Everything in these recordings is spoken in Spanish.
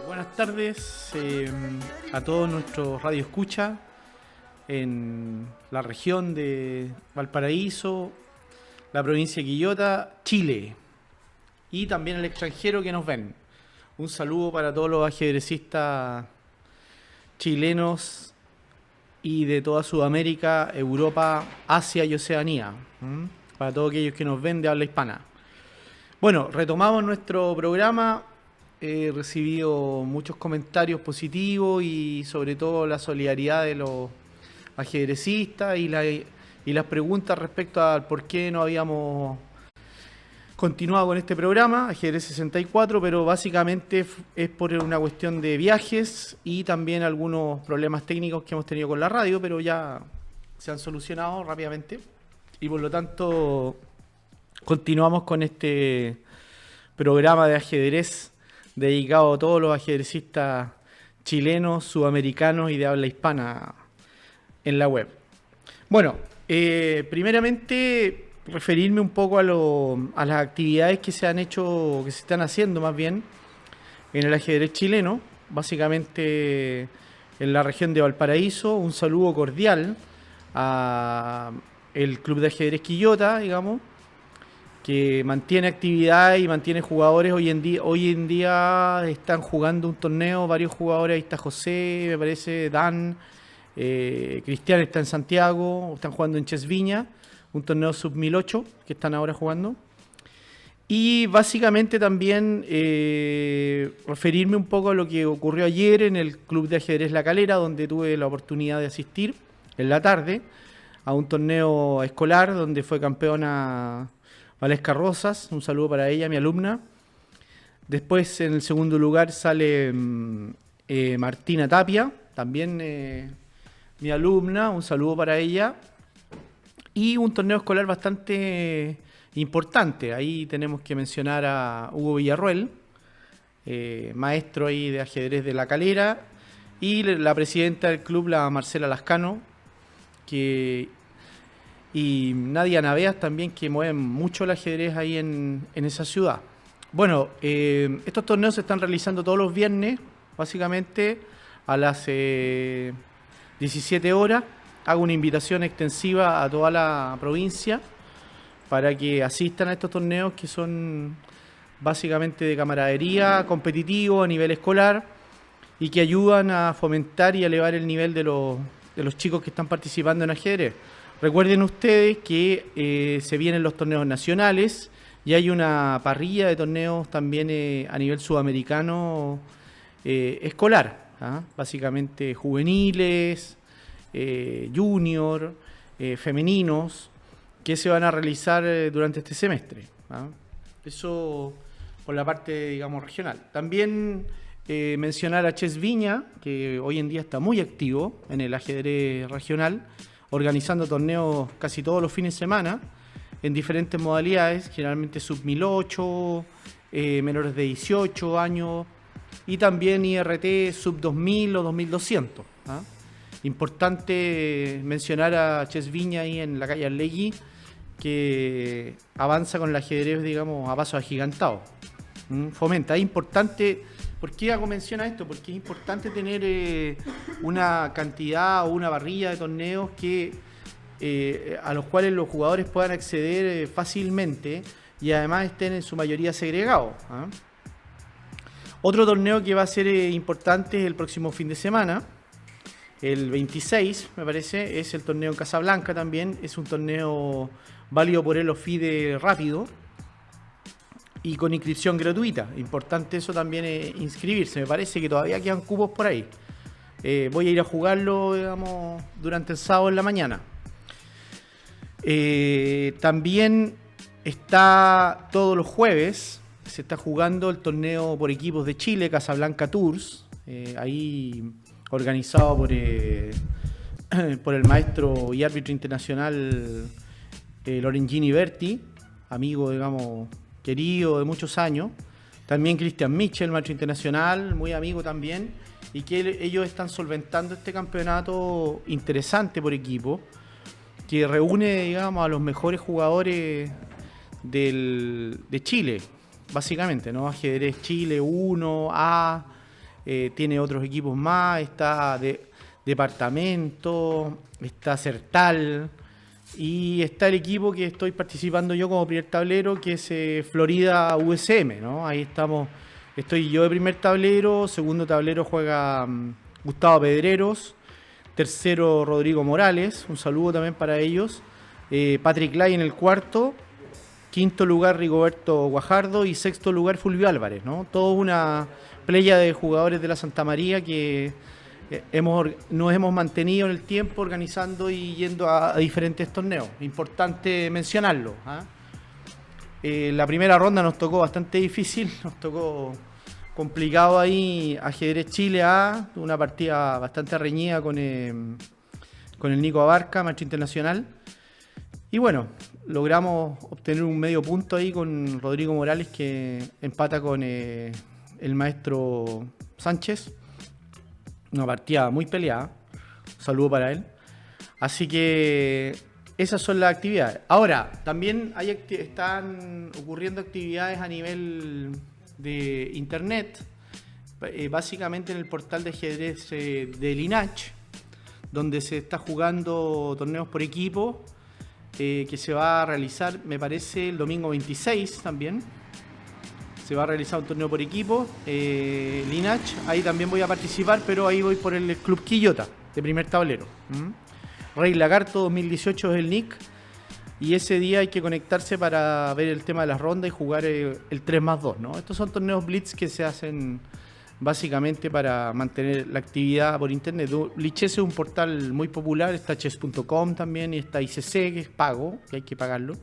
Buenas tardes a todos nuestros radioescuchas en la región de Valparaíso, la provincia de Quillota, Chile, y también el extranjero que nos ven. Un saludo para todos los ajedrecistas chilenos y de toda Sudamérica, Europa, Asia y Oceanía. Para todos aquellos que nos ven de habla hispana. Bueno, retomamos nuestro programa. He recibido muchos comentarios positivos y sobre todo la solidaridad de los ajedrecistas y las preguntas respecto al por qué no habíamos continuado con este programa, Ajedrez 64, pero básicamente es por una cuestión de viajes y también algunos problemas técnicos que hemos tenido con la radio, pero ya se han solucionado rápidamente y por lo tanto continuamos con este programa de ajedrez dedicado a todos los ajedrecistas chilenos, sudamericanos y de habla hispana en la web. Bueno, primeramente referirme un poco a las actividades que se han hecho, que se están haciendo más bien en el ajedrez chileno, básicamente en la región de Valparaíso. Un saludo cordial a el Club de Ajedrez Quillota, digamos, que mantiene actividad y mantiene jugadores. Hoy en día están jugando un torneo, varios jugadores. Ahí está José, me parece, Dan, Cristian está en Santiago, están jugando en Chess Viña, un torneo sub-1008 que están ahora jugando. Y básicamente también referirme un poco a lo que ocurrió ayer en el Club de Ajedrez La Calera, donde tuve la oportunidad de asistir en la tarde a un torneo escolar donde fue campeona Valesca Rosas. Un saludo para ella, mi alumna. Después en el segundo lugar sale Martina Tapia, también mi alumna, un saludo para ella. Y un torneo escolar bastante importante. Ahí tenemos que mencionar a Hugo Villarroel, maestro ahí de ajedrez de La Calera, y la presidenta del club, la Marcela Lascano, y Nadia Naveas también, que mueven mucho el ajedrez ahí en esa ciudad. Bueno, estos torneos se están realizando todos los viernes, básicamente a las 17 horas. Hago una invitación extensiva a toda la provincia para que asistan a estos torneos que son básicamente de camaradería, competitivo a nivel escolar y que ayudan a fomentar y a elevar el nivel de los chicos que están participando en ajedrez. Recuerden ustedes que se vienen los torneos nacionales y hay una parrilla de torneos también a nivel sudamericano escolar, básicamente juveniles, junior, femeninos, que se van a realizar durante este semestre. Eso por la parte, digamos, regional. También mencionar a Chess Viña, que hoy en día está muy activo en el ajedrez regional, organizando torneos casi todos los fines de semana, en diferentes modalidades, generalmente sub-1008, menores de 18 años, y también IRT sub-2000 o 2200. Importante mencionar a Chess Viña ahí en la calle Arlegui, que avanza con el ajedrez, digamos, a pasos agigantados. Fomenta. Es importante. ¿Por qué hago mención a esto? Porque es importante tener una cantidad o una parrilla de torneos que a los cuales los jugadores puedan acceder fácilmente y además estén en su mayoría segregados. Otro torneo que va a ser importante es el próximo fin de semana. El 26, me parece, es el torneo en Casablanca también. Es un torneo válido por el FIDE rápido y con inscripción gratuita. Importante eso también, inscribirse. Me parece que todavía quedan cupos por ahí. Voy a ir a jugarlo, digamos, durante el sábado en la mañana. También está todos los jueves, se está jugando el torneo por equipos de Chile, Casablanca Tours. Ahí organizado por el maestro y árbitro internacional Lorenzini Berti, amigo, digamos, querido de muchos años. También Christian Mitchell, maestro internacional, muy amigo también, y que ellos están solventando este campeonato interesante por equipo, que reúne, digamos, a los mejores jugadores de Chile, básicamente, ¿no? Ajedrez Chile 1, A, tiene otros equipos más, está Departamento, está Certal, y está el equipo que estoy participando yo como primer tablero, que es Florida USM, ¿no? Ahí estamos, estoy yo de primer tablero, segundo tablero juega Gustavo Pedreros, tercero Rodrigo Morales, un saludo también para ellos, Patrick Lai en el cuarto, quinto lugar Rigoberto Guajardo y sexto lugar Fulvio Álvarez, ¿no? Toda una playa de jugadores de la Santa María que nos hemos mantenido en el tiempo organizando y yendo a diferentes torneos. Importante mencionarlo, ¿eh? La primera ronda nos tocó bastante difícil, nos tocó complicado ahí Ajedrez Chile A, una partida bastante reñida con el Nico Abarca, maestro internacional. Y bueno, logramos obtener un medio punto ahí con Rodrigo Morales, que empata con el maestro Sánchez. Una partida muy peleada. Un saludo para él. Así que esas son las actividades. Ahora, también están ocurriendo actividades a nivel de internet, básicamente en el portal de ajedrez de Lineage, donde se está jugando torneos por equipo, que se va a realizar, me parece, el domingo 26 también. Se va a realizar un torneo por equipo, Lineage. Ahí también voy a participar, pero ahí voy por el Club Quillota, de primer tablero. Rey Lagarto 2018 es el nick. Y ese día hay que conectarse para ver el tema de las rondas y jugar el 3+2, ¿no? Estos son torneos Blitz que se hacen básicamente para mantener la actividad por internet. Lichess es un portal muy popular, está chess.com también, y está ICC, que es pago, que hay que pagarlo.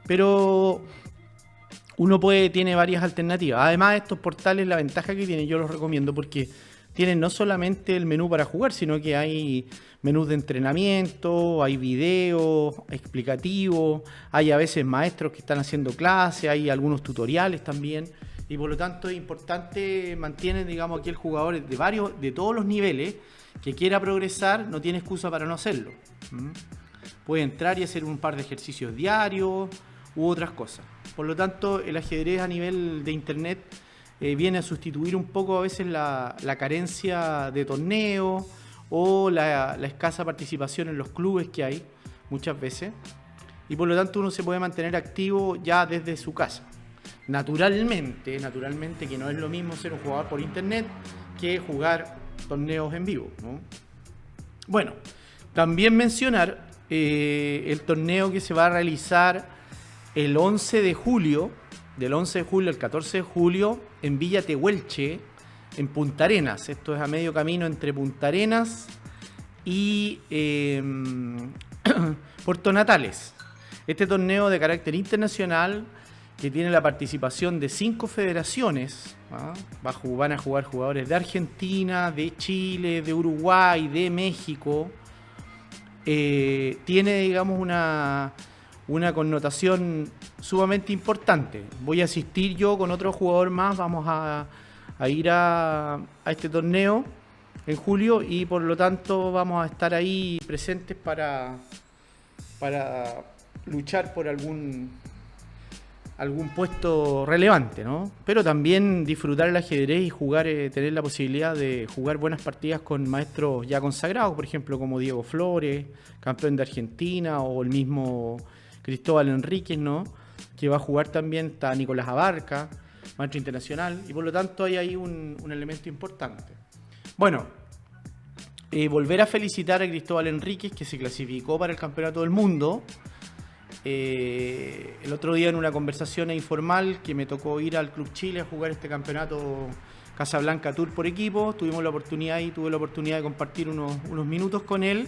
Pero uno tiene varias alternativas. Además, estos portales, la ventaja que tienen, yo los recomiendo porque tienen no solamente el menú para jugar, sino que hay menús de entrenamiento, hay videos explicativos, hay a veces maestros que están haciendo clases, hay algunos tutoriales también, y por lo tanto es importante, mantienen, digamos, aquí el jugador de todos los niveles que quiera progresar, no tiene excusa para no hacerlo. Puede entrar y hacer un par de ejercicios diarios u otras cosas. Por lo tanto, el ajedrez a nivel de internet viene a sustituir un poco a veces la carencia de torneos o la escasa participación en los clubes que hay muchas veces, y por lo tanto uno se puede mantener activo ya desde su casa. Naturalmente que no es lo mismo ser un jugador por internet que jugar torneos en vivo, ¿no? Bueno, también mencionar el torneo que se va a realizar el 11 de julio, del 11 de julio al 14 de julio, en Villa Tehuelche, en Punta Arenas. Esto es a medio camino entre Punta Arenas y Puerto Natales. Este torneo de carácter internacional, que tiene la participación de 5 federaciones, van a jugar jugadores de Argentina, de Chile, de Uruguay, de México. Tiene, digamos, una connotación sumamente importante. Voy a asistir yo con otro jugador más, vamos a ir a este torneo en julio, y por lo tanto vamos a estar ahí presentes para luchar por algún puesto relevante, ¿no? Pero también disfrutar el ajedrez y jugar, tener la posibilidad de jugar buenas partidas con maestros ya consagrados, por ejemplo, como Diego Flores, campeón de Argentina, o el mismo Cristóbal Enríquez, ¿no? Que va a jugar también, está Nicolás Abarca, maestro internacional, y por lo tanto hay ahí un elemento importante. Bueno, volver a felicitar a Cristóbal Enríquez, que se clasificó para el Campeonato del Mundo. El otro día, en una conversación informal, que me tocó ir al Club Chile a jugar este campeonato Casablanca Tour por equipo, tuve la oportunidad de compartir unos minutos con él,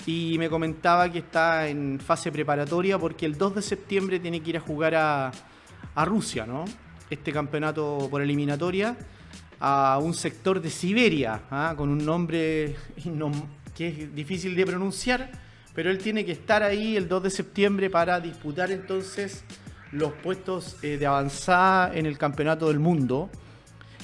y me comentaba que está en fase preparatoria porque el 2 de septiembre tiene que ir a jugar a Rusia, ¿no? Este campeonato por eliminatoria, a un sector de Siberia, con un nombre que es difícil de pronunciar, pero él tiene que estar ahí el 2 de septiembre para disputar entonces los puestos de avanzada en el Campeonato del Mundo,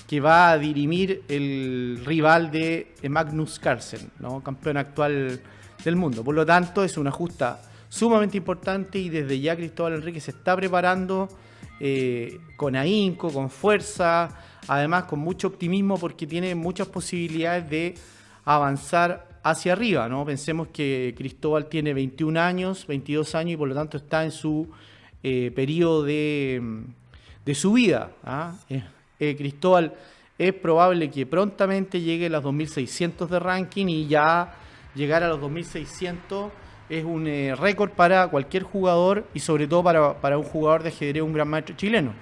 que va a dirimir el rival de Magnus Carlsen, ¿no? Campeón actual del mundo. Por lo tanto, es una justa sumamente importante, y desde ya Cristóbal Enrique se está preparando con ahínco, con fuerza, además con mucho optimismo, porque tiene muchas posibilidades de avanzar hacia arriba, ¿no? Pensemos que Cristóbal tiene 21 años, 22 años, y por lo tanto está en su periodo de su vida. Cristóbal es probable que prontamente llegue a los 2.600 de ranking, y ya llegar a los 2.600 es un récord para cualquier jugador, y sobre todo para un jugador de ajedrez, un gran maestro chileno.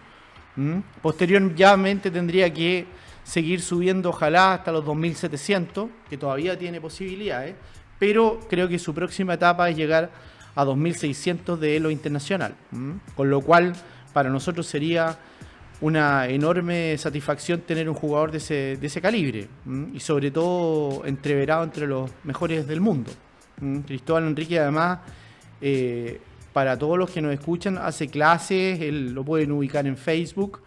Posteriormente tendría que seguir subiendo, ojalá hasta los 2.700, que todavía tiene posibilidades, pero creo que su próxima etapa es llegar a 2.600 de Elo internacional, con lo cual para nosotros sería una enorme satisfacción tener un jugador de ese calibre, y sobre todo entreverado entre los mejores del mundo. Cristóbal Enrique, además, para todos los que nos escuchan, hace clases, él lo pueden ubicar en Facebook,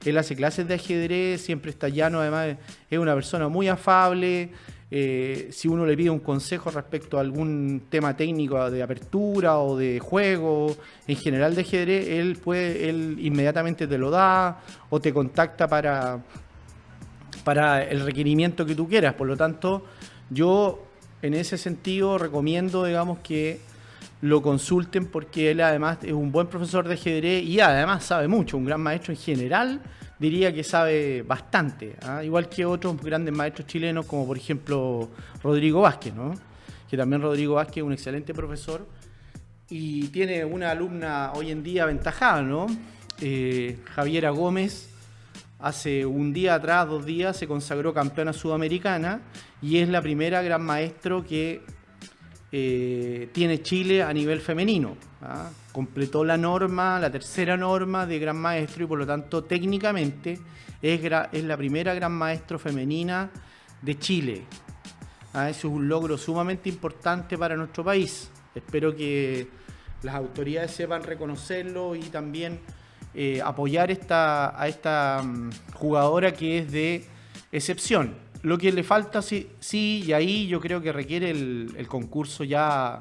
él hace clases de ajedrez, siempre está llano, además es una persona muy afable. Si uno le pide un consejo respecto a algún tema técnico de apertura o de juego en general de ajedrez, él inmediatamente te lo da o te contacta para el requerimiento que tú quieras. Por lo tanto, yo en ese sentido recomiendo, digamos, que lo consulten, porque él además es un buen profesor de ajedrez y además sabe mucho, un gran maestro en general. Diría que sabe bastante, igual que otros grandes maestros chilenos, como por ejemplo Rodrigo Vázquez, ¿no? Que también Rodrigo Vázquez es un excelente profesor y tiene una alumna hoy en día aventajada, ¿no? Javiera Gómez, hace un día atrás, 2 días, se consagró campeona sudamericana y es la primera gran maestro que tiene Chile a nivel femenino. Completó la norma, la tercera norma de gran maestro, y por lo tanto técnicamente es la primera gran maestro femenina de Chile. Eso es un logro sumamente importante para nuestro país. Espero que las autoridades sepan reconocerlo y también apoyar a esta jugadora que es de excepción. Lo que le falta, sí, y ahí yo creo que requiere el concurso ya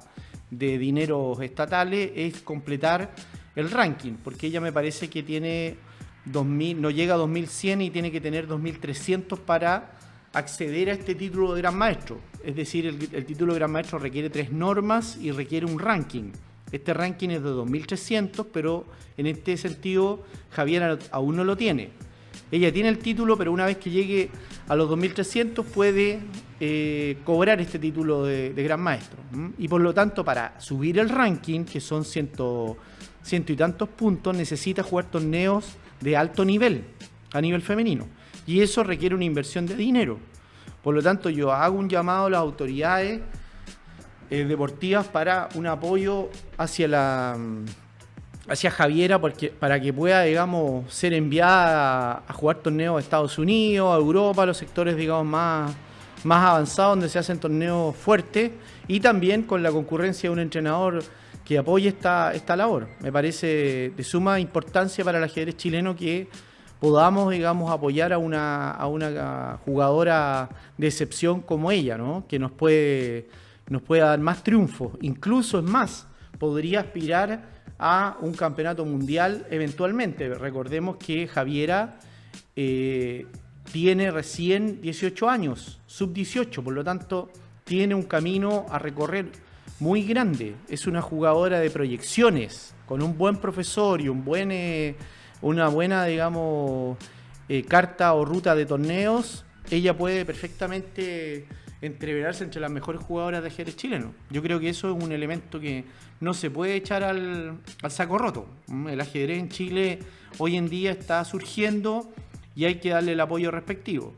de dineros estatales, es completar el ranking, porque ella me parece que tiene 2.000, no llega a 2.100 y tiene que tener 2.300 para acceder a este título de gran maestro. Es decir, el título de gran maestro requiere 3 normas y requiere un ranking. Este ranking es de 2.300, pero en este sentido Javiera aún no lo tiene. Ella tiene el título, pero una vez que llegue a los 2.300 puede cobrar este título de gran maestro. Y por lo tanto, para subir el ranking, que son ciento y tantos puntos, necesita jugar torneos de alto nivel, a nivel femenino. Y eso requiere una inversión de dinero. Por lo tanto, yo hago un llamado a las autoridades deportivas para un apoyo hacia Javiera, para que pueda, digamos, ser enviada a jugar torneos a Estados Unidos, a Europa, a los sectores, digamos, más avanzados, donde se hacen torneos fuertes, y también con la concurrencia de un entrenador que apoye esta labor. Me parece de suma importancia para el ajedrez chileno que podamos, digamos, apoyar a una jugadora de excepción como ella, ¿no? Que nos puede dar más triunfos. Incluso, es más, podría aspirar a un campeonato mundial eventualmente. Recordemos que Javiera tiene recién 18 años, sub-18, por lo tanto tiene un camino a recorrer muy grande. Es una jugadora de proyecciones, con un buen profesor y una buena, digamos, carta o ruta de torneos. Ella puede perfectamente entreverarse entre las mejores jugadoras de ajedrez chileno. Yo creo que eso es un elemento que no se puede echar al saco roto. El ajedrez en Chile hoy en día está surgiendo y hay que darle el apoyo respectivo.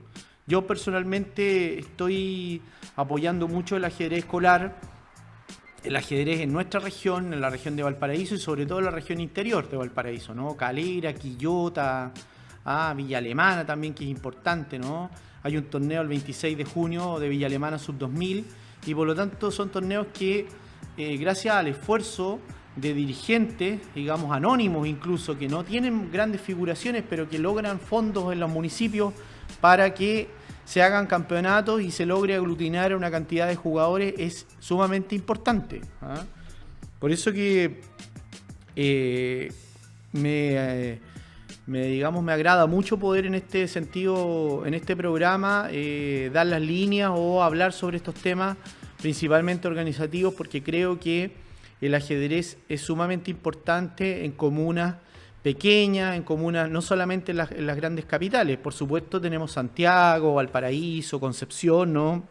Yo personalmente estoy apoyando mucho el ajedrez escolar, el ajedrez en nuestra región, en la región de Valparaíso y sobre todo en la región interior de Valparaíso, ¿no? Calera, Quillota, Villa Alemana también, que es importante, ¿no? Hay un torneo el 26 de junio de Villa Alemana Sub-2000 y por lo tanto son torneos que gracias al esfuerzo de dirigentes, digamos anónimos incluso, que no tienen grandes figuraciones pero que logran fondos en los municipios para que se hagan campeonatos y se logre aglutinar a una cantidad de jugadores, es sumamente importante. Por eso que me agrada mucho poder en este sentido, en este programa, dar las líneas o hablar sobre estos temas principalmente organizativos, porque creo que el ajedrez es sumamente importante en comunas pequeñas, en comunas no solamente en las grandes capitales. Por supuesto tenemos Santiago, Valparaíso, Concepción, ¿no?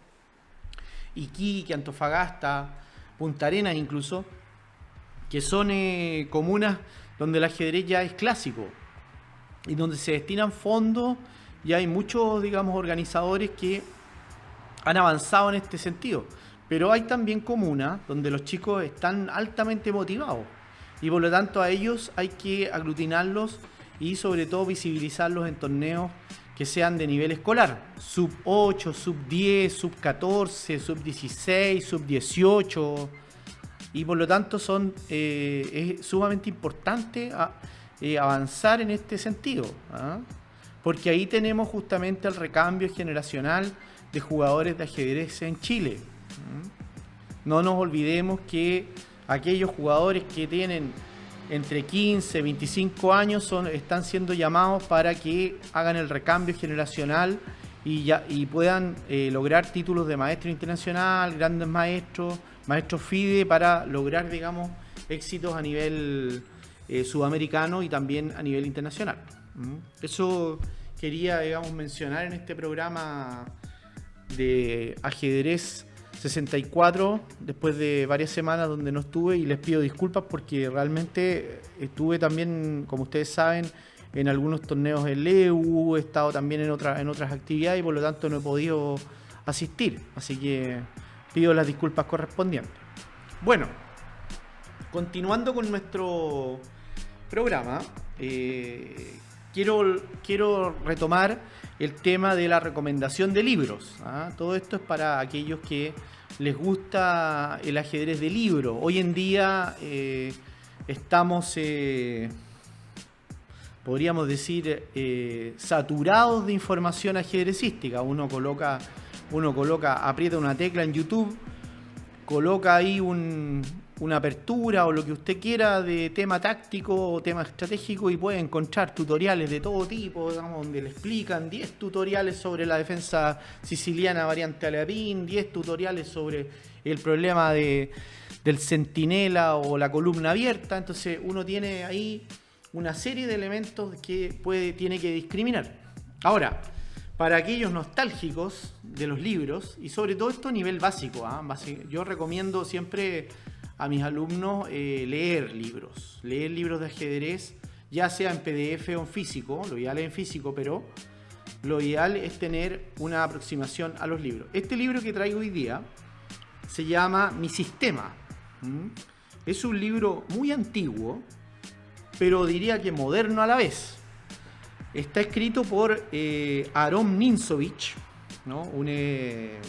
Iquique, Antofagasta, Punta Arenas incluso, que son comunas donde el ajedrez ya es clásico y donde se destinan fondos, y hay muchos, digamos, organizadores que han avanzado en este sentido. Pero hay también comunas donde los chicos están altamente motivados y por lo tanto a ellos hay que aglutinarlos y sobre todo visibilizarlos en torneos que sean de nivel escolar, sub 8, sub 10, sub 14, sub 16, sub 18, y por lo tanto es sumamente importante avanzar en este sentido, ¿ah? Porque ahí tenemos justamente el recambio generacional de jugadores de ajedrez en Chile. No nos olvidemos que aquellos jugadores que tienen entre 15 y 25 años están siendo llamados para que hagan el recambio generacional y puedan lograr títulos de maestro internacional, grandes maestros FIDE, para lograr, digamos, éxitos a nivel sudamericano y también a nivel internacional. Eso quería, digamos, mencionar en este programa de ajedrez 64, después de varias semanas donde no estuve, y les pido disculpas porque realmente estuve también, como ustedes saben, en algunos torneos en LEU, he estado también en otras actividades y por lo tanto no he podido asistir, así que pido las disculpas correspondientes. Bueno, continuando con nuestro programa, quiero retomar el tema de la recomendación de libros, ¿ah? Todo esto es para aquellos que les gusta el ajedrez de libro. Hoy en día estamos, podríamos decir, saturados de información ajedrecística. Uno coloca, aprieta una tecla en YouTube, coloca ahí una apertura o lo que usted quiera de tema táctico o tema estratégico y puede encontrar tutoriales de todo tipo, digamos, donde le explican 10 tutoriales sobre la defensa siciliana variante Alapín, 10 tutoriales sobre el problema del centinela o la columna abierta. Entonces uno tiene ahí una serie de elementos que tiene que discriminar. Ahora, para aquellos nostálgicos de los libros, y sobre todo esto a nivel básico, yo recomiendo siempre a mis alumnos leer libros de ajedrez, ya sea en PDF o en físico. Lo ideal es en físico, pero lo ideal es tener una aproximación a los libros. Este libro que traigo hoy día se llama Mi Sistema. Es un libro muy antiguo, pero diría que moderno a la vez. Está escrito por Aron Nimzowitsch, ¿no? Un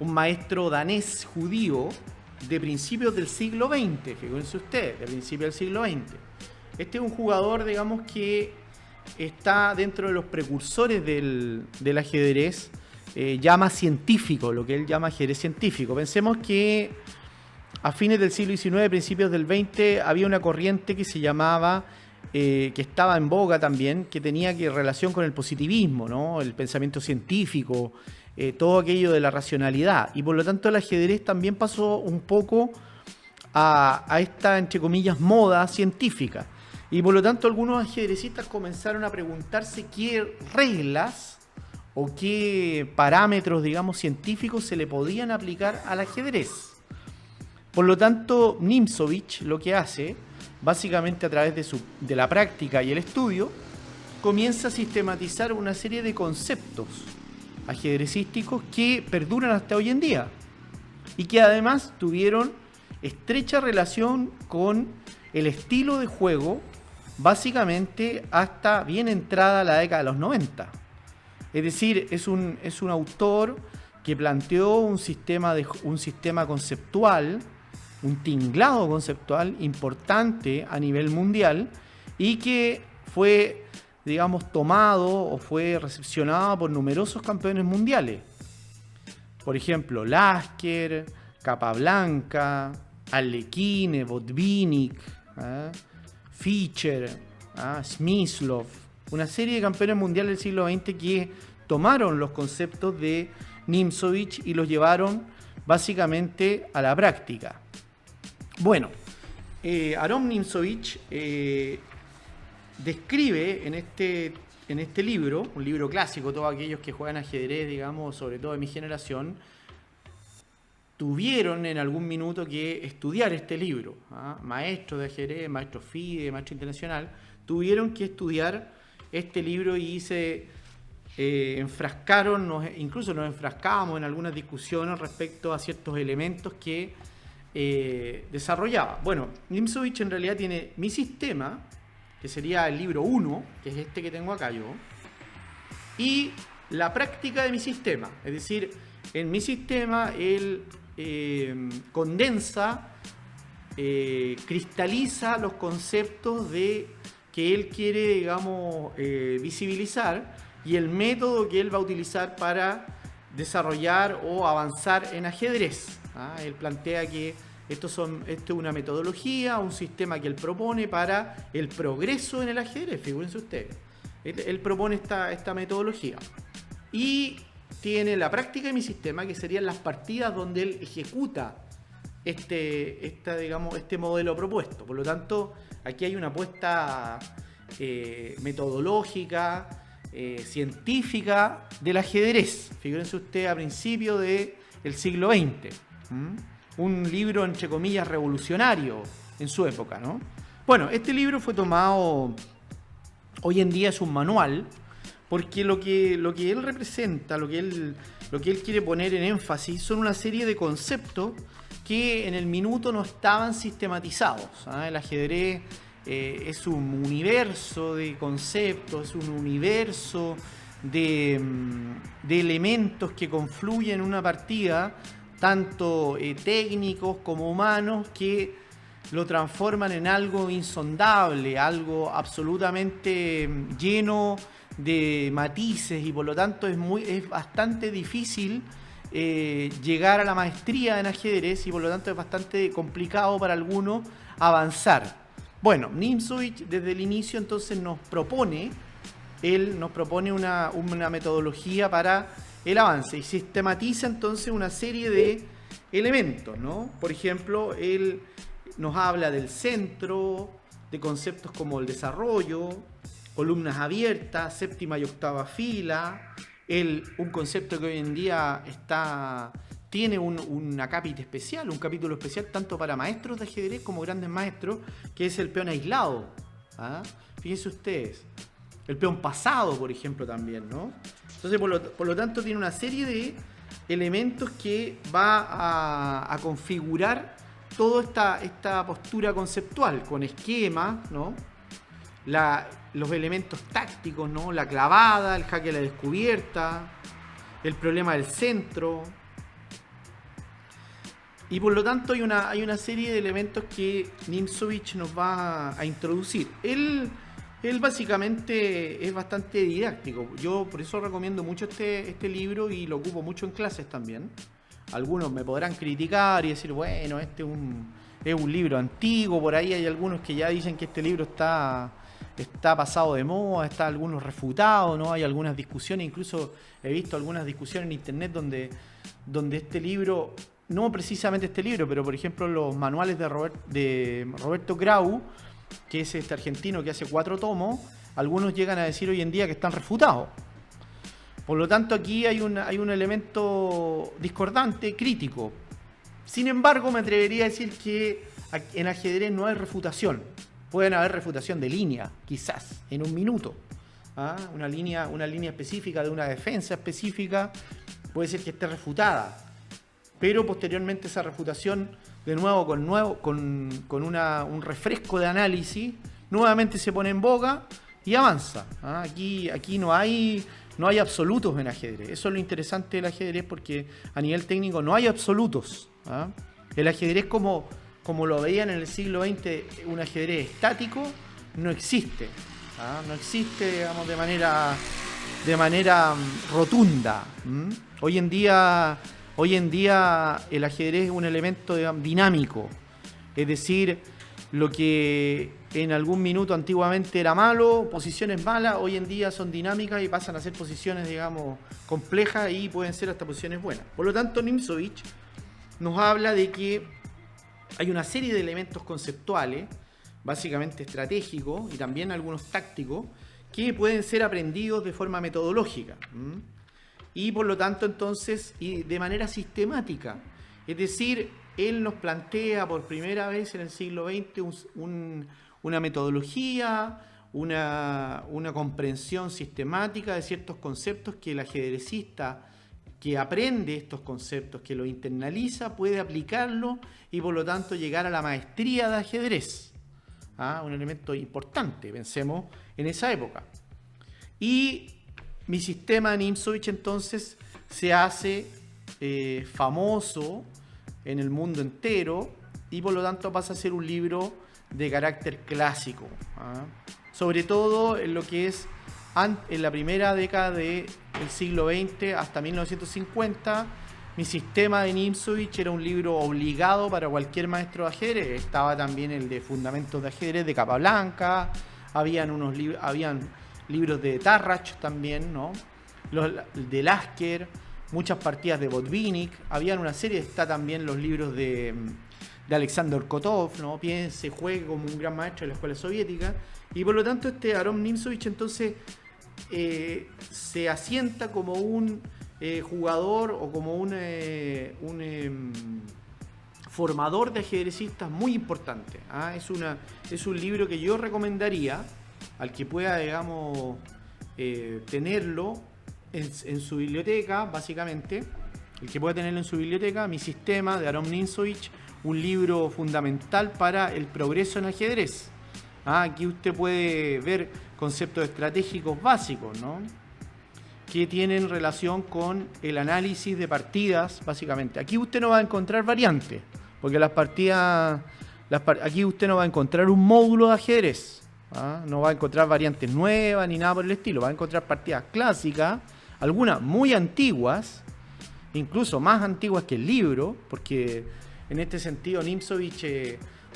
maestro danés judío de principios del siglo XX, fíjense ustedes, de principios del siglo XX. Este es un jugador, digamos, que está dentro de los precursores del ajedrez, llama científico, lo que él llama ajedrez científico. Pensemos que a fines del siglo XIX, principios del XX, había una corriente que se llamaba, que estaba en boga también, que tenía relación con el positivismo, ¿no? El pensamiento científico, todo aquello de la racionalidad, y por lo tanto el ajedrez también pasó un poco a esta, entre comillas, moda científica, y por lo tanto algunos ajedrecistas comenzaron a preguntarse qué reglas o qué parámetros, digamos, científicos se le podían aplicar al ajedrez. Por lo tanto, Nimzowitsch lo que hace, básicamente a través de la práctica y el estudio, comienza a sistematizar una serie de conceptos ajedrecísticos que perduran hasta hoy en día y que además tuvieron estrecha relación con el estilo de juego, básicamente hasta bien entrada la década de los 90. Es decir, es un autor que planteó un sistema conceptual, un tinglado conceptual importante a nivel mundial y que fue, digamos, tomado o fue recepcionado por numerosos campeones mundiales. Por ejemplo, Lasker, Capablanca, Arlequine, Botvinnik, Fischer, Smyslov, una serie de campeones mundiales del siglo XX que tomaron los conceptos de Nimzowitsch y los llevaron básicamente a la práctica. Bueno, Aron Nimzowitsch describe en este libro, un libro clásico, todos aquellos que juegan ajedrez, digamos, sobre todo de mi generación, tuvieron en algún minuto que estudiar este libro. Maestros de ajedrez, maestros FIDE, maestro internacional, tuvieron que estudiar este libro y se enfrascaron, incluso nos enfrascábamos en algunas discusiones respecto a ciertos elementos que desarrollaba. Bueno, Nimzowitsch en realidad tiene Mi Sistema, que sería el libro 1, que es este que tengo acá yo, y La Práctica de Mi Sistema. Es decir, en Mi Sistema él condensa, cristaliza los conceptos que él quiere, digamos, visibilizar, y el método que él va a utilizar para desarrollar o avanzar en ajedrez. Él plantea que esto es una metodología, un sistema que él propone para el progreso en el ajedrez. Figúrense ustedes. Él propone esta metodología. Y tiene La Práctica de Mi Sistema, que serían las partidas donde él ejecuta este modelo propuesto. Por lo tanto, aquí hay una apuesta metodológica, científica del ajedrez. Figúrense ustedes, a principios del siglo XX. Un libro, entre comillas, revolucionario en su época, ¿no? Bueno, este libro fue tomado, hoy en día es un manual, porque lo que él representa, lo que él quiere poner en énfasis, son una serie de conceptos que en el minuto no estaban sistematizados. El ajedrez es un universo de conceptos, es un universo de elementos que confluyen en una partida, tanto técnicos como humanos, que lo transforman en algo insondable, algo absolutamente lleno de matices, y por lo tanto es bastante difícil llegar a la maestría en ajedrez, y por lo tanto es bastante complicado para algunos avanzar. Bueno, Nimzowitsch desde el inicio entonces nos propone una metodología para el avance, y sistematiza entonces una serie de elementos, ¿no? Por ejemplo, él nos habla del centro, de conceptos como el desarrollo, columnas abiertas, séptima y octava fila, un concepto que hoy en día tiene un capítulo especial tanto para maestros de ajedrez como grandes maestros, que es el peón aislado. Fíjense ustedes, el peón pasado, por ejemplo, también, ¿no? Entonces, por lo tanto, tiene una serie de elementos que va a configurar toda esta postura conceptual, con esquemas, ¿no? Los elementos tácticos, ¿no? La clavada, el jaque a la descubierta, el problema del centro. Y por lo tanto hay una serie de elementos que Nimzowitsch nos va a introducir. Él básicamente es bastante didáctico. Yo por eso recomiendo mucho este libro, y lo ocupo mucho en clases también. Algunos me podrán criticar y decir, bueno, este es un libro antiguo. Por ahí hay algunos que ya dicen que este libro está pasado de moda, está algunos refutados, ¿no? Hay algunas discusiones, incluso he visto algunas discusiones en internet donde este libro, no precisamente este libro, pero por ejemplo los manuales de Roberto Grau, que es este argentino que hace 4 tomos, algunos llegan a decir hoy en día que están refutados. Por lo tanto, aquí hay un elemento discordante, crítico. Sin embargo, me atrevería a decir que en ajedrez no hay refutación. Pueden haber refutación de línea, quizás, en un minuto. Una línea específica de una defensa específica puede ser que esté refutada. Pero posteriormente esa refutación, de nuevo con un refresco de análisis, nuevamente se pone en boga y avanza. Aquí no hay absolutos en ajedrez. Eso es lo interesante del ajedrez, porque a nivel técnico no hay absolutos. El ajedrez como lo veían en el siglo XX, un ajedrez estático, no existe. No existe, digamos, de manera rotunda. Hoy en día el ajedrez es un elemento, digamos, dinámico. Es decir, lo que en algún minuto antiguamente era malo, posiciones malas, hoy en día son dinámicas y pasan a ser posiciones, digamos, complejas y pueden ser hasta posiciones buenas. Por lo tanto, Nimzowitsch nos habla de que hay una serie de elementos conceptuales, básicamente estratégicos y también algunos tácticos, que pueden ser aprendidos de forma metodológica. Y por lo tanto, entonces, y de manera sistemática. Es decir, él nos plantea por primera vez en el siglo XX una metodología, una comprensión sistemática de ciertos conceptos que el ajedrecista que aprende estos conceptos, que los internaliza, puede aplicarlo y por lo tanto llegar a la maestría de ajedrez. Un elemento importante, pensemos en esa época. Y mi sistema de Nimzowitsch entonces se hace famoso en el mundo entero y por lo tanto pasa a ser un libro de carácter clásico, sobre todo en lo que es en la primera década del siglo XX hasta 1950. Mi sistema de Nimzowitsch era un libro obligado para cualquier maestro de ajedrez. Estaba también el de Fundamentos de Ajedrez de Capablanca, habían libros de Tarrach también, ¿no? Los de Lasker, muchas partidas de Botvinnik, habían una serie, está también los libros de Alexander Kotov, ¿no? Piense, juegue como un gran maestro de la escuela soviética, y por lo tanto Aron Nimzowitsch entonces se asienta como un jugador o como un formador de ajedrecistas muy importante. Es un libro que yo recomendaría al que pueda, digamos, tenerlo en su biblioteca, básicamente, el que pueda tenerlo en su biblioteca, Mi sistema de Aron Nimzowitsch, un libro fundamental para el progreso en ajedrez. Aquí usted puede ver conceptos estratégicos básicos, ¿no?, que tienen relación con el análisis de partidas, básicamente. Aquí usted no va a encontrar variantes, porque las partidas, aquí usted no va a encontrar un módulo de ajedrez, no va a encontrar variantes nuevas ni nada por el estilo, va a encontrar partidas clásicas, algunas muy antiguas, incluso más antiguas que el libro, porque en este sentido Nimzowitsch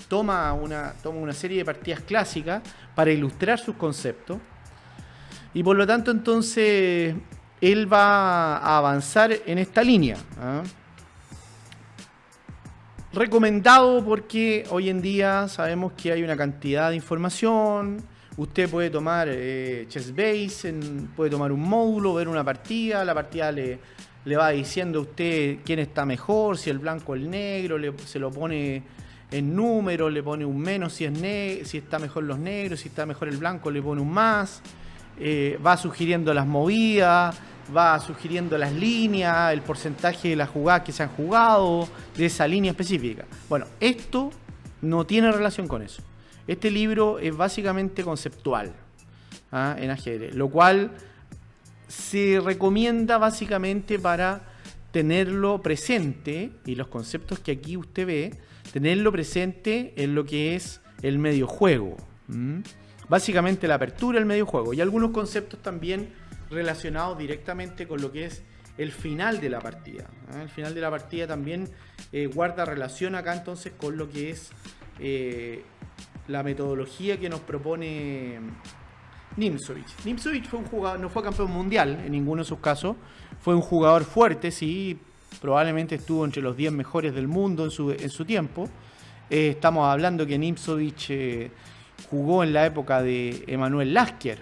toma una serie de partidas clásicas para ilustrar sus conceptos. Y por lo tanto, entonces, él va a avanzar en esta línea. Recomendado porque hoy en día sabemos que hay una cantidad de información. Usted puede tomar ChessBase, puede tomar un módulo, ver una partida. La partida le va diciendo a usted quién está mejor, si el blanco o el negro, se lo pone en números, le pone un menos si está mejor los negros, si está mejor el blanco le pone un más. Va sugiriendo las movidas, va sugiriendo las líneas, el porcentaje de las jugadas que se han jugado, de esa línea específica. Bueno, esto no tiene relación con eso. Este libro es básicamente conceptual en ajedrez, lo cual se recomienda básicamente para tenerlo presente, y los conceptos que aquí usted ve, tenerlo presente en lo que es el medio juego. Básicamente la apertura del medio juego y algunos conceptos también relacionados directamente con lo que es el final de la partida. El final de la partida también guarda relación acá entonces con lo que es la metodología que nos propone Nimzowitsch. Nimzowitsch fue un jugador, no fue campeón mundial en ninguno de sus casos, fue un jugador fuerte, sí, probablemente estuvo entre los 10 mejores del mundo en su tiempo. Estamos hablando que Nimzowitsch jugó en la época de Emanuel Lasker.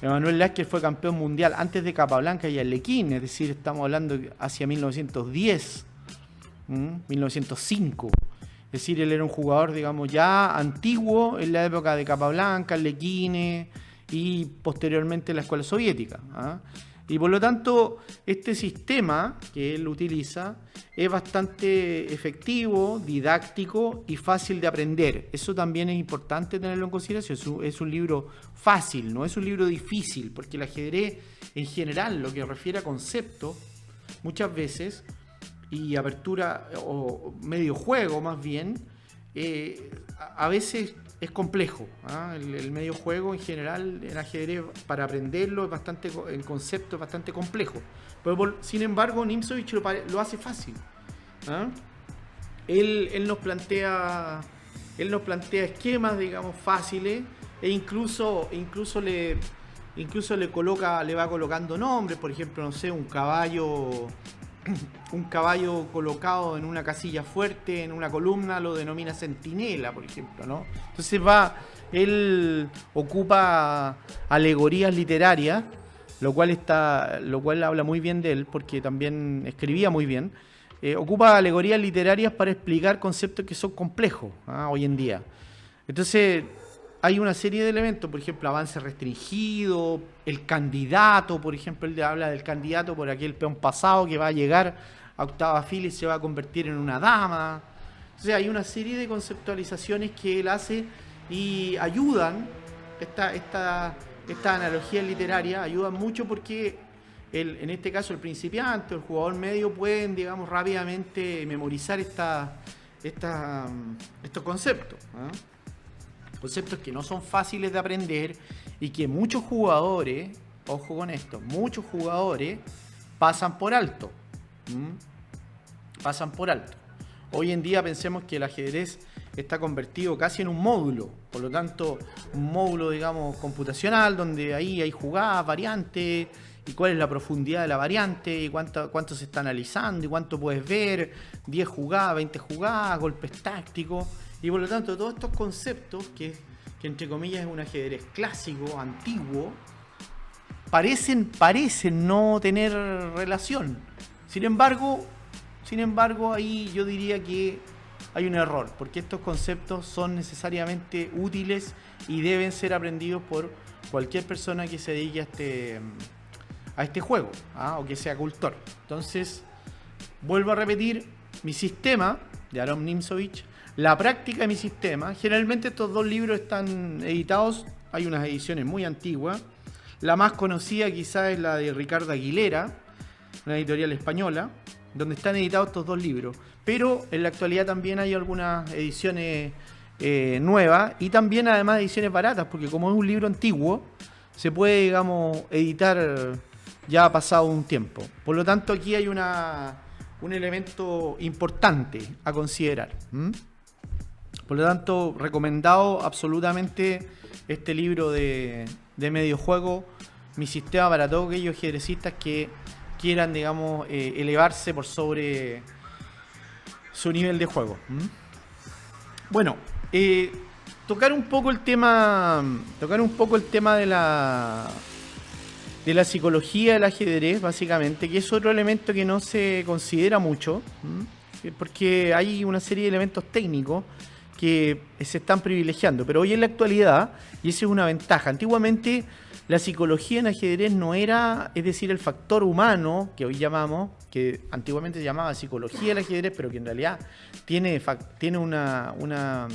Emanuel Lasker fue campeón mundial antes de Capablanca y Arlequín, es decir, estamos hablando hacia 1910, 1905. Es decir, él era un jugador, digamos, ya antiguo en la época de Capablanca, Arlequín y posteriormente la escuela soviética. Y por lo tanto, este sistema que él utiliza es bastante efectivo, didáctico y fácil de aprender. Eso también es importante tenerlo en consideración. Es un libro fácil, no es un libro difícil, porque el ajedrez en general, lo que refiere a conceptos, muchas veces, y apertura o medio juego más bien, a veces es complejo. El medio juego en general, el ajedrez, para aprenderlo, el concepto es bastante complejo. Pero sin embargo, Nimzowitsch lo hace fácil. él nos plantea esquemas, digamos, fáciles, e incluso le va colocando nombres. Por ejemplo, no sé, un caballo colocado en una casilla fuerte, en una columna, lo denomina centinela, por ejemplo, ¿no? Entonces él ocupa alegorías literarias, lo cual habla muy bien de él, porque también escribía muy bien. Ocupa alegorías literarias para explicar conceptos que son complejos hoy en día. Entonces, hay una serie de elementos, por ejemplo, avance restringido, el candidato, por ejemplo, él habla del candidato por aquel peón pasado que va a llegar a octava fila y se va a convertir en una dama. Entonces, hay una serie de conceptualizaciones que él hace y ayudan, esta analogía literaria ayuda mucho porque en este caso el principiante o el jugador medio pueden, digamos, rápidamente memorizar estos conceptos. Conceptos que no son fáciles de aprender y que muchos jugadores, ojo con esto, muchos jugadores pasan por alto. Pasan por alto. Hoy en día pensemos que el ajedrez está convertido casi en un módulo, por lo tanto, un módulo, digamos, computacional, donde ahí hay jugadas, variantes, y cuál es la profundidad de la variante, y cuánto se está analizando, y cuánto puedes ver, 10 jugadas, 20 jugadas, golpes tácticos, y por lo tanto, todos estos conceptos, que entre comillas es un ajedrez clásico, antiguo, parecen no tener relación. Sin embargo, ahí yo diría que hay un error, porque estos conceptos son necesariamente útiles y deben ser aprendidos por cualquier persona que se dedique a este juego, o que sea cultor. Entonces, vuelvo a repetir, mi sistema, de Aron Nimzovich, la práctica de mi sistema. Generalmente estos dos libros están editados, hay unas ediciones muy antiguas. La más conocida quizás es la de Ricardo Aguilera, una editorial española, donde están editados estos dos libros. Pero en la actualidad también hay algunas ediciones nuevas y también además ediciones baratas, porque como es un libro antiguo, se puede, digamos, editar ya ha pasado un tiempo. Por lo tanto, aquí hay un elemento importante a considerar. Por lo tanto, recomendado absolutamente este libro de medio juego, Mi sistema para todos aquellos ajedrecistas que quieran, digamos, elevarse por sobre su nivel de juego. Bueno, tocar un poco el tema de la psicología del ajedrez, básicamente, que es otro elemento que no se considera mucho, porque hay una serie de elementos técnicos que se están privilegiando, pero hoy en la actualidad, y esa es una ventaja, antiguamente la psicología en ajedrez no era, es decir, el factor humano, que hoy llamamos, que antiguamente se llamaba psicología del ajedrez, pero que en realidad tiene una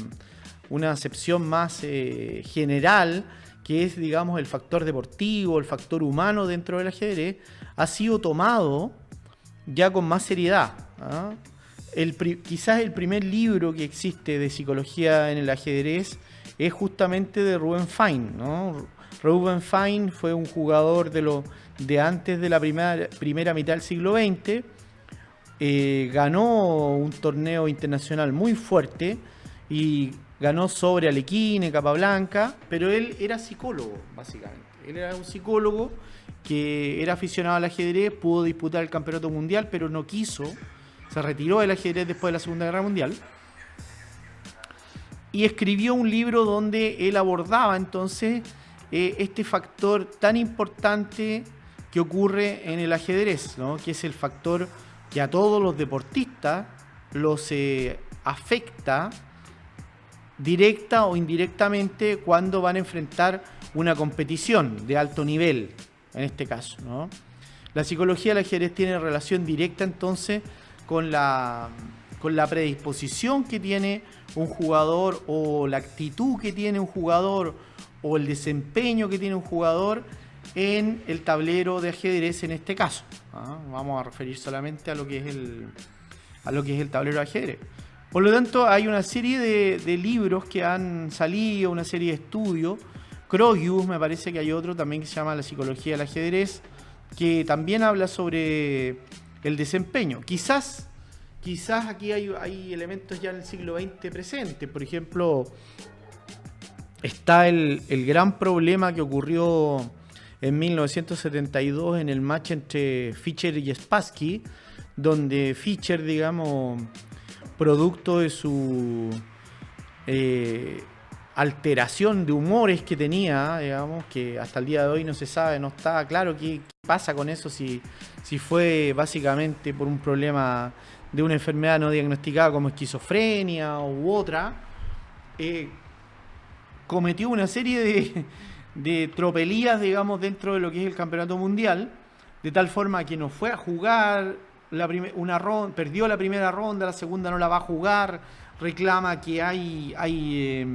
acepción más general, que es, digamos, el factor deportivo, el factor humano dentro del ajedrez, ha sido tomado ya con más seriedad. Quizás el primer libro que existe de psicología en el ajedrez es justamente de Ruben Fine, ¿no? Ruben Fine fue un jugador de antes de la primera mitad del siglo XX, ganó un torneo internacional muy fuerte y ganó sobre Alekhine, Capablanca, pero él era psicólogo, básicamente. Él era un psicólogo que era aficionado al ajedrez, pudo disputar el campeonato mundial, pero no quiso, se retiró del ajedrez después de la Segunda Guerra Mundial, y escribió un libro donde él abordaba entonces este factor tan importante que ocurre en el ajedrez, ¿no? Que es el factor que a todos los deportistas los afecta directa o indirectamente cuando van a enfrentar una competición de alto nivel, en este caso, ¿no? La psicología del ajedrez tiene relación directa entonces con la predisposición que tiene un jugador, o la actitud que tiene un jugador, o el desempeño que tiene un jugador en el tablero de ajedrez en este caso. Vamos a referir solamente a lo que es el tablero de ajedrez. Por lo tanto, hay una serie de libros que han salido, una serie de estudios. Krogius, me parece que hay otro también que se llama La psicología del ajedrez, que también habla sobre el desempeño. Quizás quizás aquí hay elementos ya en el siglo XX presentes. Por ejemplo, está el gran problema que ocurrió en 1972 en el match entre Fischer y Spassky, donde Fischer, digamos, producto de su alteración de humores que tenía, digamos, que hasta el día de hoy no se sabe, no está claro qué pasa con eso, si fue básicamente por un problema de una enfermedad no diagnosticada como esquizofrenia u otra, cometió una serie de tropelías, digamos, dentro de lo que es el campeonato mundial, de tal forma que no fue a jugar una ronda, perdió la primera ronda, la segunda no la va a jugar, reclama que hay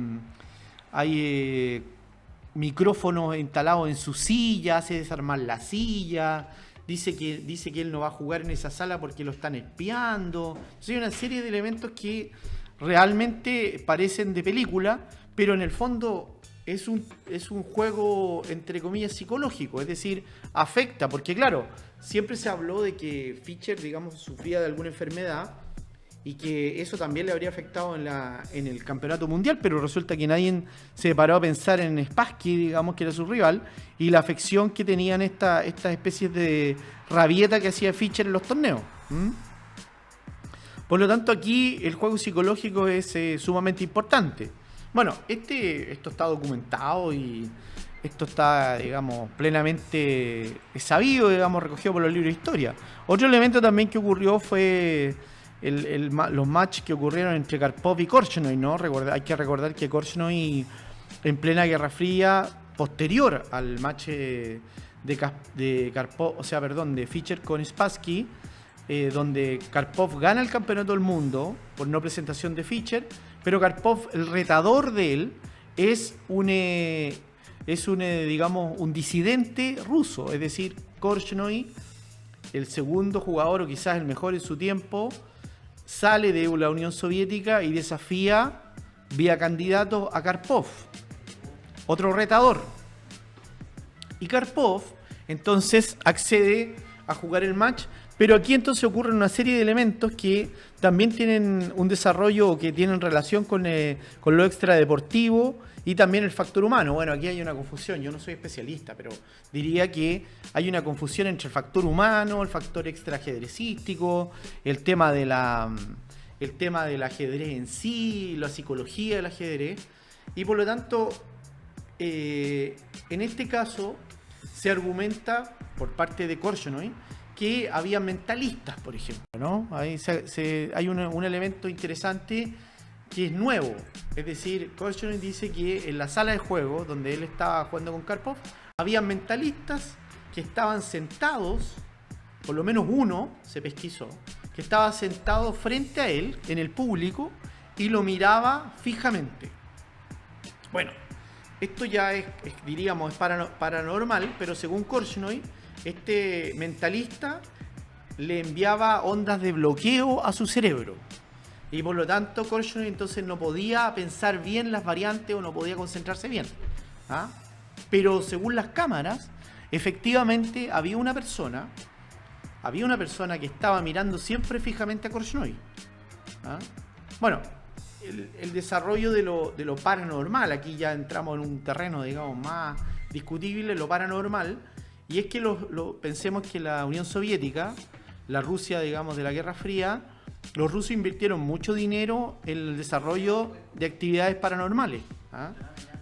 micrófonos instalados en su silla, hace desarmar la silla, dice que él no va a jugar en esa sala porque lo están espiando. Entonces hay una serie de elementos que realmente parecen de película, pero en el fondo es un juego, entre comillas, psicológico, es decir, afecta, porque claro, siempre se habló de que Fischer, digamos, sufría de alguna enfermedad y que eso también le habría afectado en el campeonato mundial, pero resulta que nadie se paró a pensar en Spassky, digamos, que era su rival, y la afección que tenían estas especies de rabieta que hacía Fischer en los torneos. Por lo tanto, aquí el juego psicológico es sumamente importante. Bueno, esto está documentado y esto está, digamos, plenamente sabido, digamos, recogido por los libros de historia. Otro elemento también que ocurrió fue los matches que ocurrieron entre Karpov y Korchnoi, ¿no? Hay que recordar que Korchnoi, en plena Guerra Fría, posterior al match de Karpov, de Fischer con Spassky, donde Karpov gana el campeonato del mundo por no presentación de Fischer, pero Karpov, el retador de él, es un disidente ruso, es decir, Korchnoi, el segundo jugador o quizás el mejor en su tiempo, sale de la Unión Soviética y desafía vía candidato a Karpov, otro retador. Y Karpov entonces accede a jugar el match, pero aquí entonces ocurren una serie de elementos que también tienen un desarrollo, que tienen relación con lo extradeportivo y también el factor humano. Bueno, aquí hay una confusión, yo no soy especialista, pero diría que hay una confusión entre el factor humano, el factor extraajedrecístico, el tema del ajedrez en sí, la psicología del ajedrez, y por lo tanto, en este caso, se argumenta por parte de Korchnoi que había mentalistas, por ejemplo, ¿no? Ahí hay un elemento interesante que es nuevo. Es decir, Korchnoi dice que en la sala de juego, donde él estaba jugando con Karpov, había mentalistas que estaban sentados, por lo menos uno se pesquisó, que estaba sentado frente a él, en el público, y lo miraba fijamente. Bueno, esto ya diríamos, es paranormal, pero según Korchnoi, este mentalista le enviaba ondas de bloqueo a su cerebro. Y por lo tanto, Korchnoi entonces no podía pensar bien las variantes o no podía concentrarse bien. ¿Ah? Pero según las cámaras, efectivamente había una persona que estaba mirando siempre fijamente a Korchnoi. ¿Ah? Bueno, el desarrollo de lo paranormal, aquí ya entramos en un terreno, digamos, más discutible, lo paranormal, y es que pensemos que la Unión Soviética, la Rusia, digamos, de la Guerra Fría, los rusos invirtieron mucho dinero en el desarrollo de actividades paranormales, ¿ah?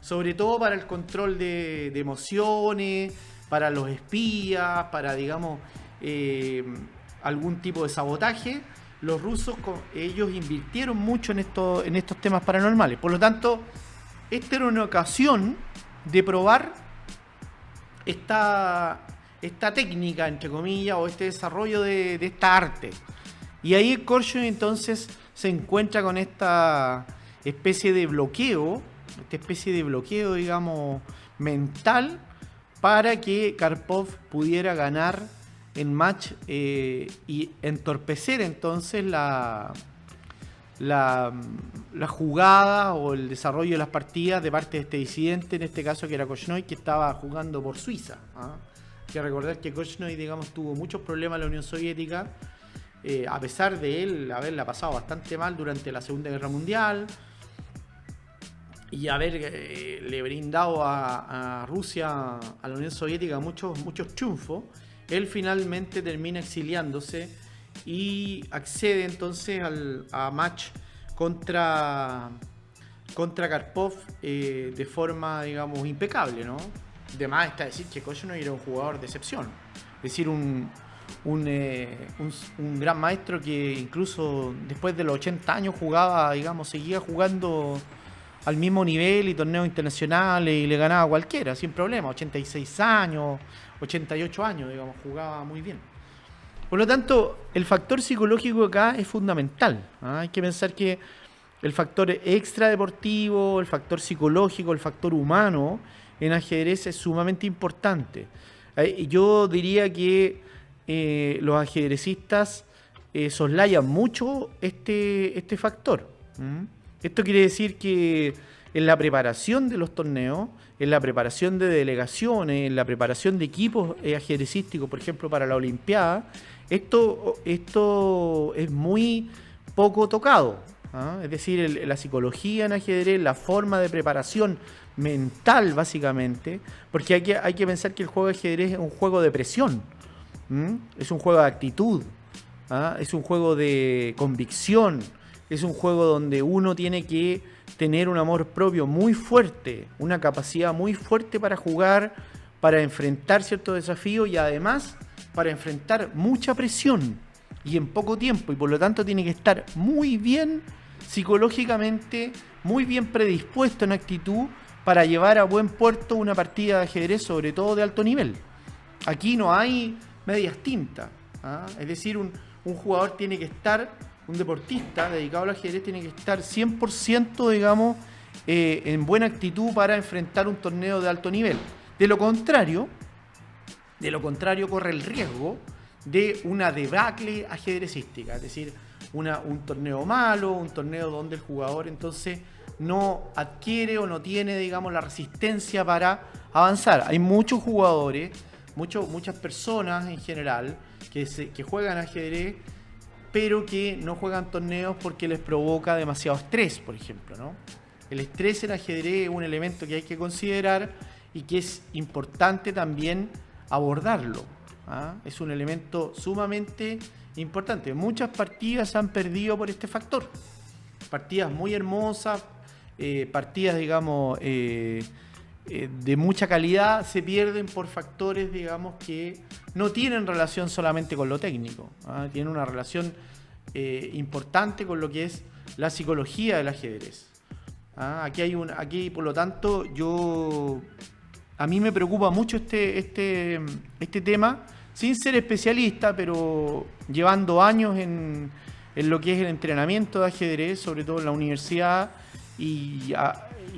Sobre todo para el control de emociones, para los espías, para, digamos, algún tipo de sabotaje. Los rusos, ellos invirtieron mucho en estos temas paranormales. Por lo tanto, esta era una ocasión de probar esta técnica, entre comillas, o este desarrollo de esta arte. Y ahí Korchnoi entonces se encuentra con esta especie de bloqueo, digamos, mental, para que Karpov pudiera ganar en match y entorpecer entonces la jugada o el desarrollo de las partidas de parte de este disidente, en este caso que era Korchnoi, que estaba jugando por Suiza. Hay que recordar que Korchnoi, digamos, tuvo muchos problemas en la Unión Soviética a pesar de él haberla pasado bastante mal durante la Segunda Guerra Mundial y le brindado a Rusia, a la Unión Soviética, muchos triunfos, él finalmente termina exiliándose y accede entonces a match contra Karpov de forma, digamos, impecable, ¿no? De más está decir que Korchnoi era un jugador de excepción, es decir, un gran maestro que incluso después de los 80 años jugaba, digamos, seguía jugando al mismo nivel y torneos internacionales y le ganaba a cualquiera sin problema. 86 años, 88 años, digamos, jugaba muy bien. Por lo tanto, el factor psicológico acá es fundamental, ¿ah? Hay que pensar que el factor extradeportivo, el factor psicológico, el factor humano en ajedrez es sumamente importante. Yo diría que los ajedrecistas soslayan mucho este factor. Esto quiere decir que en la preparación de los torneos, en la preparación de delegaciones, en la preparación de equipos ajedrecísticos, por ejemplo, para la Olimpiada, esto es muy poco tocado, ¿ah? Es decir, la psicología en ajedrez, la forma de preparación mental, básicamente, porque hay que pensar que el juego de ajedrez es un juego de presión, es un juego de actitud, ¿ah? Es un juego de convicción, es un juego donde uno tiene que tener un amor propio muy fuerte, una capacidad muy fuerte para jugar, para enfrentar ciertos desafíos y además para enfrentar mucha presión y en poco tiempo, y por lo tanto tiene que estar muy bien psicológicamente, muy bien predispuesto en actitud para llevar a buen puerto una partida de ajedrez, sobre todo de alto nivel. Aquí no hay medias tintas, ¿ah? Es decir, un jugador tiene que estar, un deportista dedicado al ajedrez tiene que estar 100%, digamos, en buena actitud para enfrentar un torneo de alto nivel. De lo contrario corre el riesgo de una debacle ajedrecística, es decir, un torneo malo, un torneo donde el jugador entonces no adquiere o no tiene, digamos, la resistencia para avanzar. Hay muchos jugadores, muchas personas en general que juegan ajedrez, pero que no juegan torneos porque les provoca demasiado estrés, por ejemplo, ¿no? El estrés en ajedrez es un elemento que hay que considerar y que es importante también abordarlo, ¿ah? Es un elemento sumamente importante. Muchas partidas se han perdido por este factor. Partidas muy hermosas, partidas, digamos, de mucha calidad, se pierden por factores, digamos, que no tienen relación solamente con lo técnico, ¿ah? Tienen una relación importante con lo que es la psicología del ajedrez, ¿ah? Aquí, por lo tanto, a mí me preocupa mucho este tema, sin ser especialista, pero llevando años en lo que es el entrenamiento de ajedrez, sobre todo en la universidad, y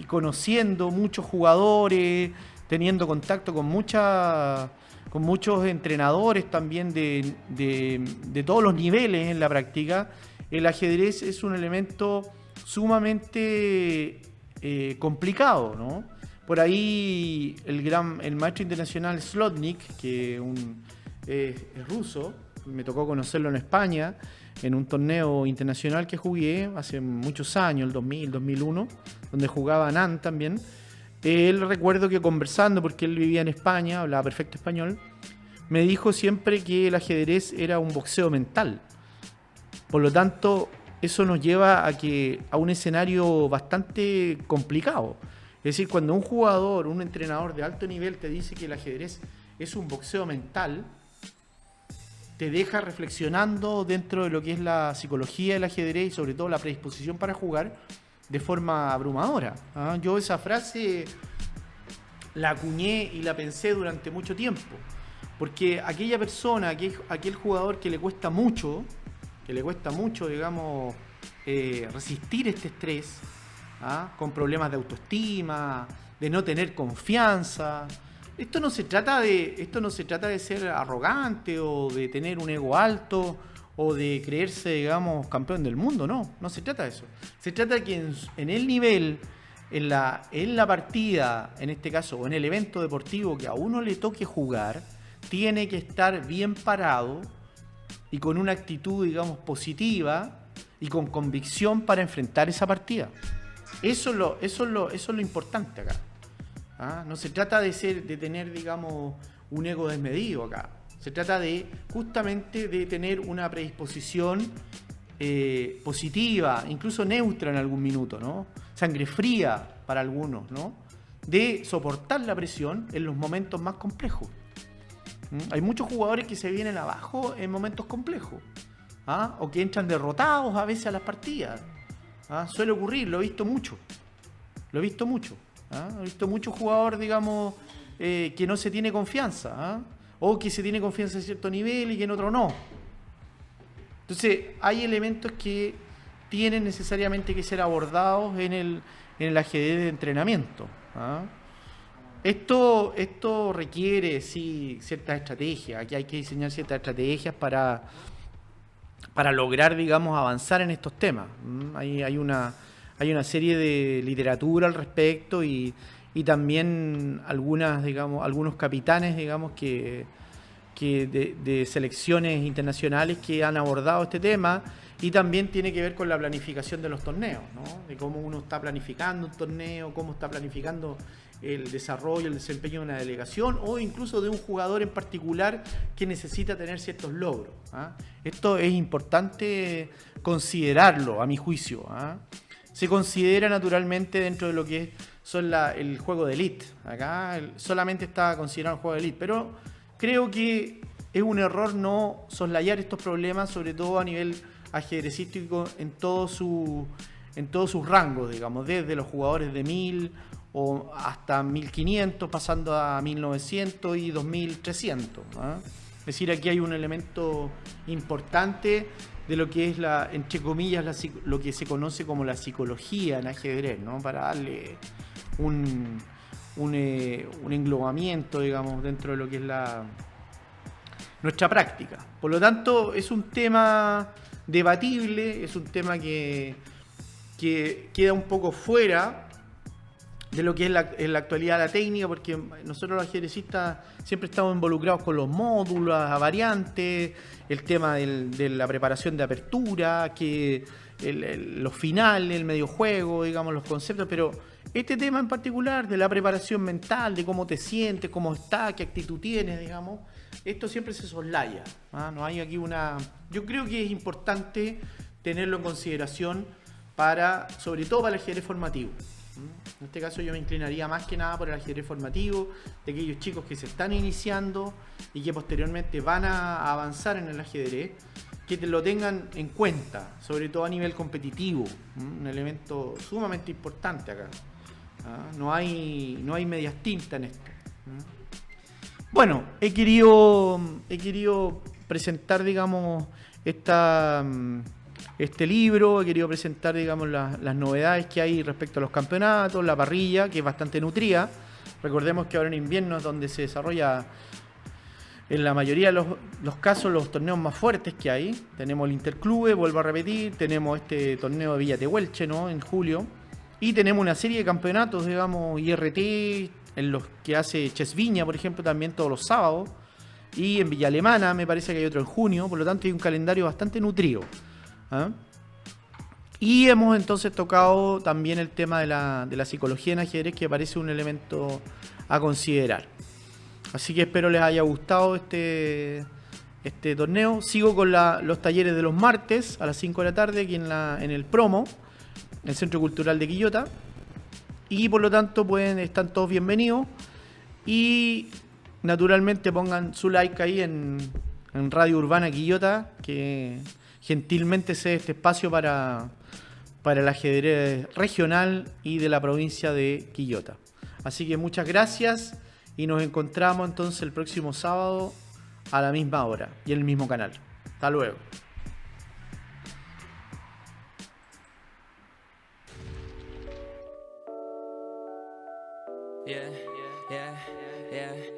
conociendo muchos jugadores, teniendo contacto con muchos entrenadores también de todos los niveles en la práctica. El ajedrez es un elemento sumamente complicado, ¿no? Por ahí el maestro internacional Zlotnik, que es ruso, me tocó conocerlo en España, en un torneo internacional que jugué hace muchos años, el 2000, 2001, donde jugaba Anand también. Él, recuerdo que conversando, porque él vivía en España, hablaba perfecto español, me dijo siempre que el ajedrez era un boxeo mental. Por lo tanto, eso nos lleva a un escenario bastante complicado. Es decir, cuando un jugador, un entrenador de alto nivel te dice que el ajedrez es un boxeo mental, te deja reflexionando dentro de lo que es la psicología del ajedrez y sobre todo la predisposición para jugar de forma abrumadora, ¿ah? Yo esa frase la acuñé y la pensé durante mucho tiempo, porque aquella persona, aquel jugador que le cuesta mucho, digamos, resistir este estrés, ¿ah? Con problemas de autoestima, de no tener confianza. Esto no se trata de ser arrogante o de tener un ego alto o de creerse, digamos, campeón del mundo. No se trata de eso. Se trata de que en el nivel, en la partida, en este caso, o en el evento deportivo que a uno le toque jugar, tiene que estar bien parado y con una actitud, digamos, positiva y con convicción para enfrentar esa partida. Eso es lo importante acá. ¿Ah? No se trata de tener, digamos, un ego desmedido acá. Se trata justamente de tener una predisposición positiva, incluso neutra en algún minuto, ¿no? Sangre fría para algunos, ¿no? De soportar la presión en los momentos más complejos. Hay muchos jugadores que se vienen abajo en momentos complejos, ¿ah? O que entran derrotados a veces a las partidas, ¿ah? Suele ocurrir, lo he visto mucho. ¿Ah? He visto muchos jugadores, digamos, que no se tiene confianza, ¿ah? O que se tiene confianza en cierto nivel y que en otro no. Entonces, hay elementos que tienen necesariamente que ser abordados en el ajedrez de entrenamiento, ¿ah? Esto requiere, sí, ciertas estrategias. Aquí hay que diseñar ciertas estrategias para lograr, digamos, avanzar en estos temas. Hay una serie de literatura al respecto y también algunos capitanes, digamos, que de selecciones internacionales que han abordado este tema, y también tiene que ver con la planificación de los torneos, ¿no? De cómo uno está planificando un torneo, cómo está planificando el desarrollo, el desempeño de una delegación o incluso de un jugador en particular que necesita tener ciertos logros, ¿ah? Esto es importante considerarlo, a mi juicio, ¿ah? Se considera naturalmente dentro de lo que son el juego de elite. Acá solamente está considerado el juego de elite, pero creo que es un error no soslayar estos problemas, sobre todo a nivel ajedrecístico en todos sus rangos, digamos, desde los jugadores de 1000 o hasta 1500, pasando a 1900 y 2300, ¿eh? Es decir, aquí hay un elemento importante de lo que es entre comillas, lo que se conoce como la psicología en ajedrez, ¿no? Para darle un englobamiento, digamos, dentro de lo que es nuestra práctica. Por lo tanto, es un tema debatible, es un tema que queda un poco fuera de lo que es en la actualidad la técnica, porque nosotros los ajedrecistas siempre estamos involucrados con los módulos, las variantes, el tema de la preparación de apertura, que los finales, el medio juego, digamos, los conceptos, pero este tema en particular de la preparación mental, de cómo te sientes, cómo estás, qué actitud tienes, digamos, esto siempre se soslaya, ¿ah? No hay aquí yo creo que es importante tenerlo en consideración sobre todo para el ajedrez formativo. En este caso yo me inclinaría más que nada por el ajedrez formativo, de aquellos chicos que se están iniciando y que posteriormente van a avanzar en el ajedrez, que lo tengan en cuenta, sobre todo a nivel competitivo, un elemento sumamente importante acá. No hay medias tintas en esto. Bueno, he querido presentar, digamos, este libro, he querido presentar, digamos, las novedades que hay respecto a los campeonatos, la parrilla, que es bastante nutrida. Recordemos que ahora en invierno es donde se desarrolla, en la mayoría de los casos, los torneos más fuertes que hay. Tenemos el Interclube, vuelvo a repetir, tenemos este torneo de Villa Tehuelche, ¿no?, en julio, y tenemos una serie de campeonatos, digamos, IRT, en los que hace Chess Viña, por ejemplo, también todos los sábados, y en Villa Alemana me parece que hay otro en junio, por lo tanto hay un calendario bastante nutrido. ¿Ah? Y hemos entonces tocado también el tema de la psicología en ajedrez, que parece un elemento a considerar. Así que espero les haya gustado este torneo. Sigo con los talleres de los martes a las 5 de la tarde aquí en el Promo, en el Centro Cultural de Quillota. Y por lo tanto están todos bienvenidos. Y naturalmente pongan su like ahí en Radio Urbana Quillota, que gentilmente cede este espacio para el ajedrez regional y de la provincia de Quillota. Así que muchas gracias y nos encontramos entonces el próximo sábado a la misma hora y en el mismo canal. Hasta luego. Yeah, yeah, yeah.